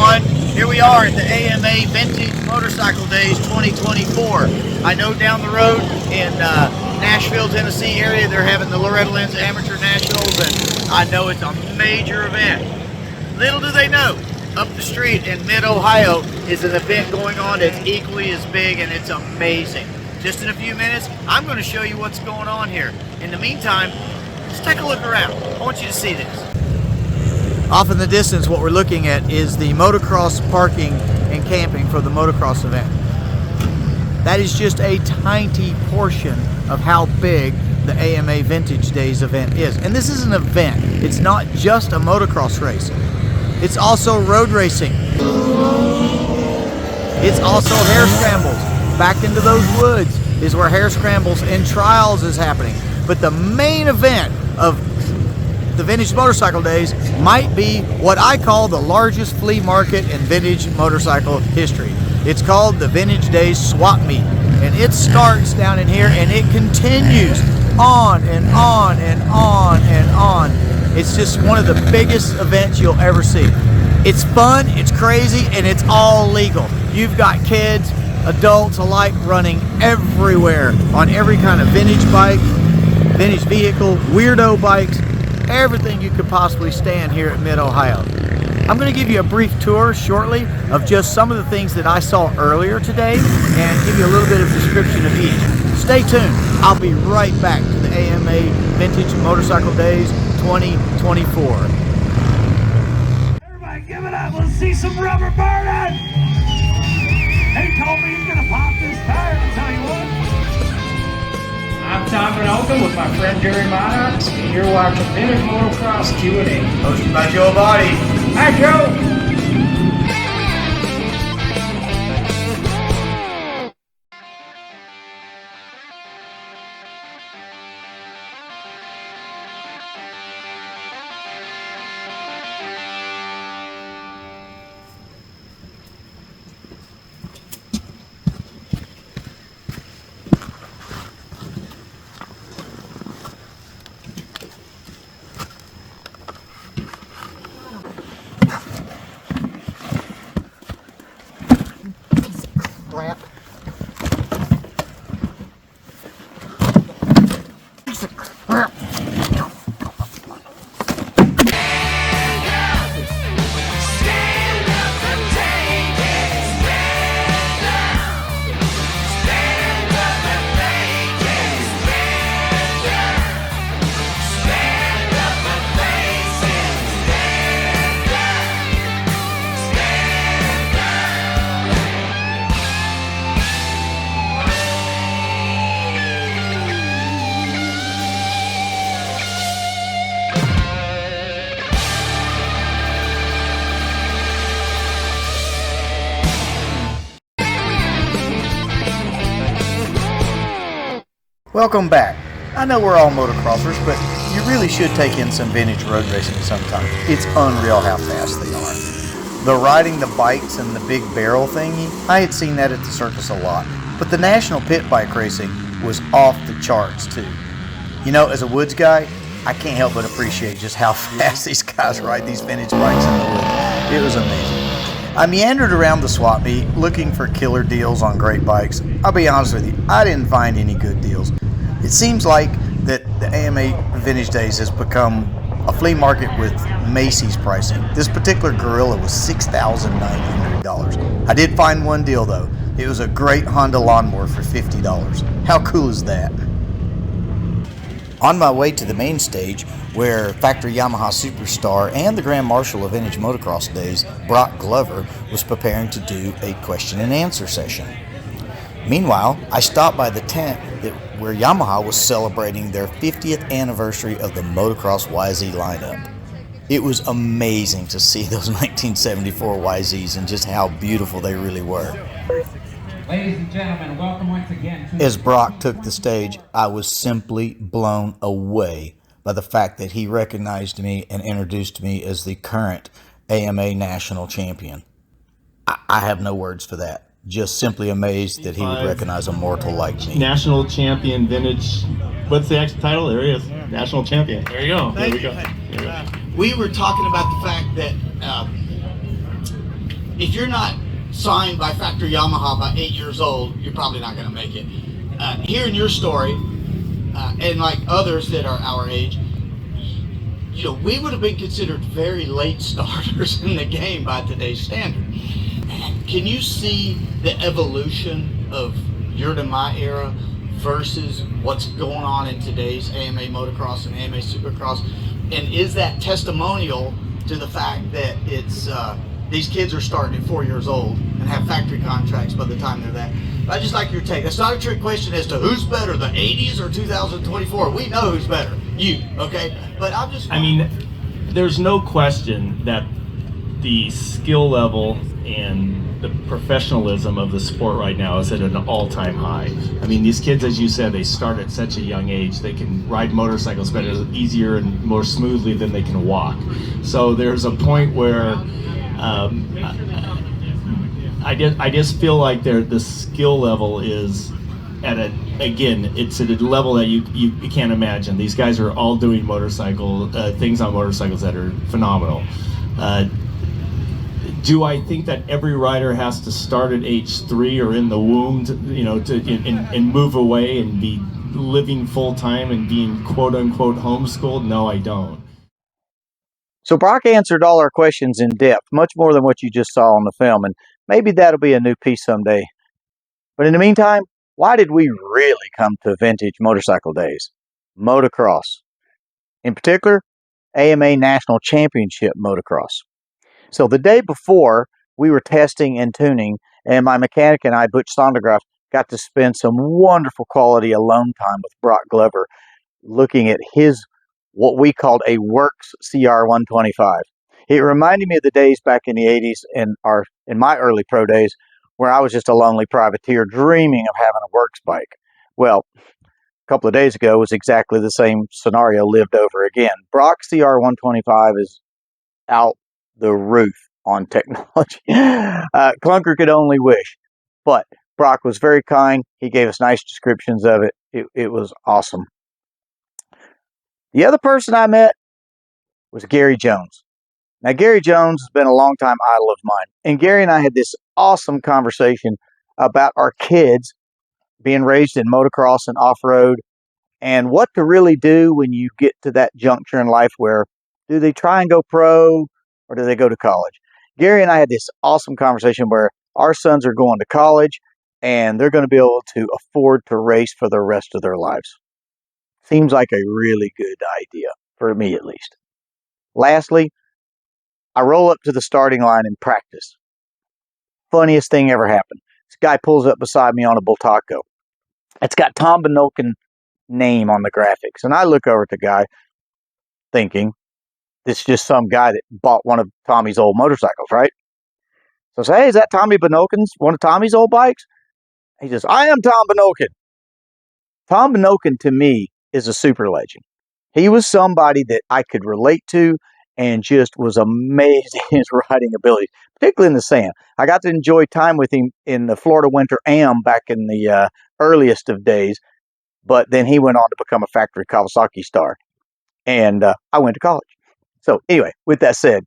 everyone. Here we are at the AMA Vintage Motorcycle Days 2024. I know down the road in Nashville, Tennessee area, they're having the Loretta Lynn's Amateur Nationals, and I know it's a major event. Little do they know, up the street in mid-Ohio is an event going on that's equally as big, and it's amazing. Just in a few minutes, I'm going to show you what's going on here. In the meantime, let's take a look around. I want you to see this. Off in the distance, what we're looking at is the motocross parking and camping for the motocross event. That is just a tiny portion of how big the AMA Vintage Days event is. And this is an event. It's not just a motocross race. It's also road racing. It's also hare scrambles. Back into those woods is where hare scrambles and trials is happening. But the main event of the Vintage Motorcycle Days might be what I call the largest flea market in vintage motorcycle history. It's called the Vintage Days Swap Meet, and it starts down in here and it continues on and on and on and on. It's just one of the biggest events you'll ever see. It's fun, it's crazy, and it's all legal. You've got kids, adults alike running everywhere on every kind of vintage bike, vintage vehicle, weirdo bikes, everything you could possibly stand here at Mid-Ohio. I'm going to give you a brief tour shortly of just some of the things that I saw earlier today and give you a little bit of description of each. Stay tuned. I'll be right back to the AMA Vintage Motorcycle Days 2024. Everybody give it up. Let's see some rubber burning. He told me he's going to pop this tire, to tell you what. I'm Tom Benolka with my friend Jerry Mattox, and you're watching Vintage Motocross Q&A. Hosted by Joe Body. Hi, Joe! Crap. Piece of crap. Welcome back. I know we're all motocrossers, but you really should take in some vintage road racing sometime. It's unreal how fast they are. The riding the bikes and the big barrel thingy, I had seen that at the circus a lot. But the national pit bike racing was off the charts too. You know, as a woods guy, I can't help but appreciate just how fast these guys ride these vintage bikes in the woods. It was amazing. I meandered around the swap meet looking for killer deals on great bikes. I'll be honest with you, I didn't find any good deals. It seems like that the AMA Vintage Days has become a flea market with Macy's pricing. This particular Gorilla was $6,900. I did find one deal though. It was a great Honda lawnmower for $50. How cool is that? On my way to the main stage, where factory Yamaha superstar and the Grand Marshal of Vintage Motocross Days, Broc Glover, was preparing to do a question and answer session. Meanwhile, I stopped by the tent where Yamaha was celebrating their 50th anniversary of the Motocross YZ lineup. It was amazing to see those 1974 YZs and just how beautiful they really were. Ladies and gentlemen, welcome once again to... As Broc took the stage, I was simply blown away by the fact that he recognized me and introduced me as the current AMA national champion. I have no words for that. Just simply amazed that he would recognize a mortal like me. National champion vintage. What's the actual title? There he is. National champion. There you go. There we go. We were talking about the fact that if you're not signed by factory Yamaha by 8 years old, you're probably not going to make it. Hearing your story, and like others that are our age, you know, we would have been considered very late starters in the game by today's standard. Can you see the evolution of your to my era versus what's going on in today's AMA motocross and AMA supercross? And is that testimonial to the fact that it's these kids are starting at 4 years old and have factory contracts by the time they're that? I just like your take. That's not a trick question as to who's better, the 80s or 2024. We know who's better. You, okay? But I'm just... I mean, there's no question that the skill level and the professionalism of the sport right now is at an all-time high. I mean, these kids, as you said, they start at such a young age. They can ride motorcycles better, easier and more smoothly than they can walk. So there's a point where I just feel like the skill level is at it's at a level that you can't imagine. These guys are all doing things on motorcycles that are phenomenal. Do I think that every rider has to start at age 3 or in the womb, and move away and be living full time and being quote unquote homeschooled? No, I don't. So Broc answered all our questions in depth, much more than what you just saw on the film, and maybe that'll be a new piece someday. But in the meantime, why did we really come to vintage motorcycle days? Motocross. In particular, AMA National Championship Motocross. So the day before, we were testing and tuning, and my mechanic and I, Butch Sondergraf, got to spend some wonderful quality alone time with Broc Glover, looking at his, what we called a Works CR125. It reminded me of the days back in the 80s in my early pro days, where I was just a lonely privateer dreaming of having a Works bike. Well, a couple of days ago was exactly the same scenario lived over again. Broc CR125 is out the roof on technology. Clunker could only wish, but Broc was very kind. He gave us nice descriptions of it. It was awesome. The other person I met was Gary Jones. Now, Gary Jones has been a longtime idol of mine, and Gary and I had this awesome conversation about our kids being raised in motocross and off-road, and what to really do when you get to that juncture in life where do they try and go pro or do they go to college? Gary and I had this awesome conversation where our sons are going to college and they're going to be able to afford to race for the rest of their lives. Seems like a really good idea, for me at least. Lastly, I roll up to the starting line in practice. Funniest thing ever happened. This guy pulls up beside me on a Bultaco. It's got Tom Benokin name on the graphics. And I look over at the guy thinking, this is just some guy that bought one of Tommy's old motorcycles, right? So I say, hey, is that Tommy Benokin's, one of Tommy's old bikes? He says, I am Tom Benokin. Tom Benokin, to me, is a super legend. He was somebody that I could relate to and just was amazing in his riding ability, particularly in the sand. I got to enjoy time with him in the Florida Winter Am back in the earliest of days, but then he went on to become a factory Kawasaki star, and I went to college. So anyway, with that said,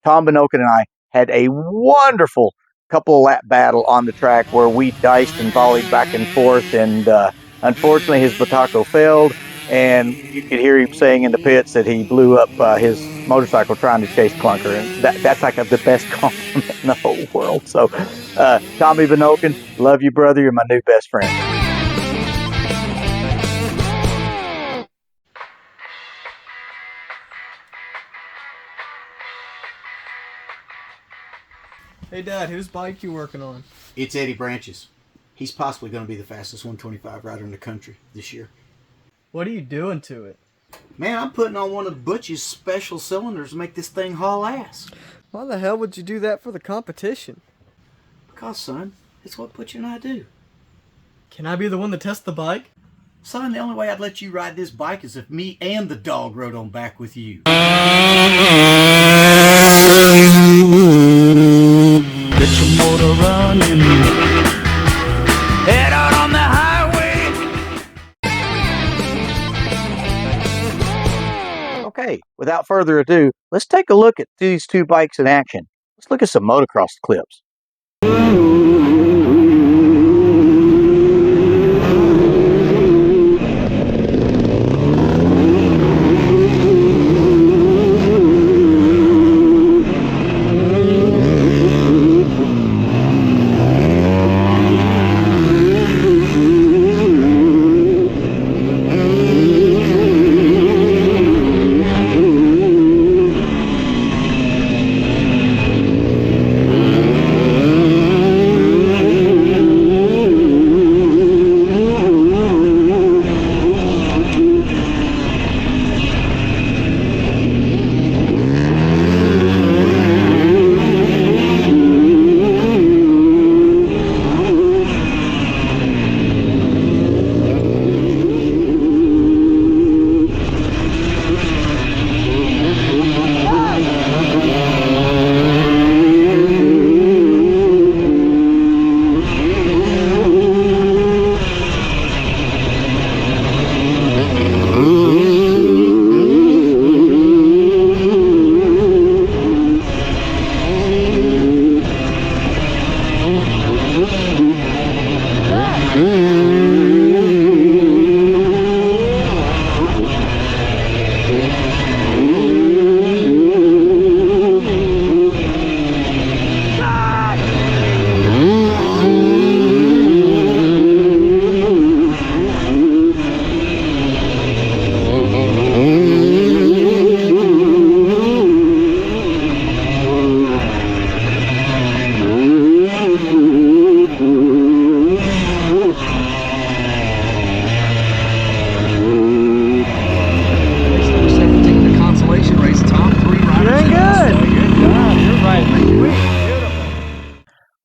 Tom Benokin and I had a wonderful couple lap battle on the track where we diced and volleyed back and forth, and unfortunately his Bultaco failed, and you could hear him saying in the pits that he blew up his motorcycle trying to chase Clunker, and that's like the best compliment in the whole world. So Tommy Benokin, love you, brother. You're my new best friend. Hey Dad, whose bike you working on? It's Eddie Branch's. He's possibly going to be the fastest 125 rider in the country this year. What are you doing to it? Man, I'm putting on one of Butch's special cylinders to make this thing haul ass. Why the hell would you do that for the competition? Because, son, it's what Butch and I do. Can I be the one to test the bike? Son, the only way I'd let you ride this bike is if me and the dog rode on back with you. Get your motor running. Head out on the highway. Okay, without further ado, let's take a look at these two bikes in action. Let's look at some motocross clips.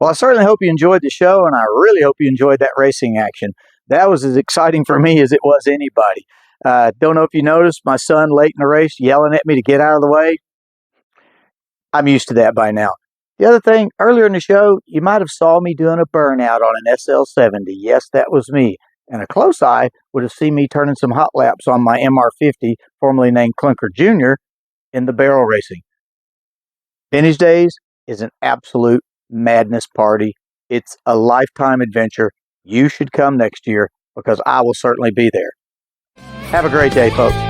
Well, I certainly hope you enjoyed the show, and I really hope you enjoyed that racing action. That was as exciting for me as it was anybody. Don't know if you noticed my son late in the race yelling at me to get out of the way. I'm used to that by now. The other thing, earlier in the show, you might have saw me doing a burnout on an SL70. Yes, that was me. And a close eye would have seen me turning some hot laps on my MR50, formerly named Clunker Jr., in the barrel racing. Vintage Days is an absolute madness party. It's a lifetime adventure. You should come next year because I will certainly be there. Have a great day, folks.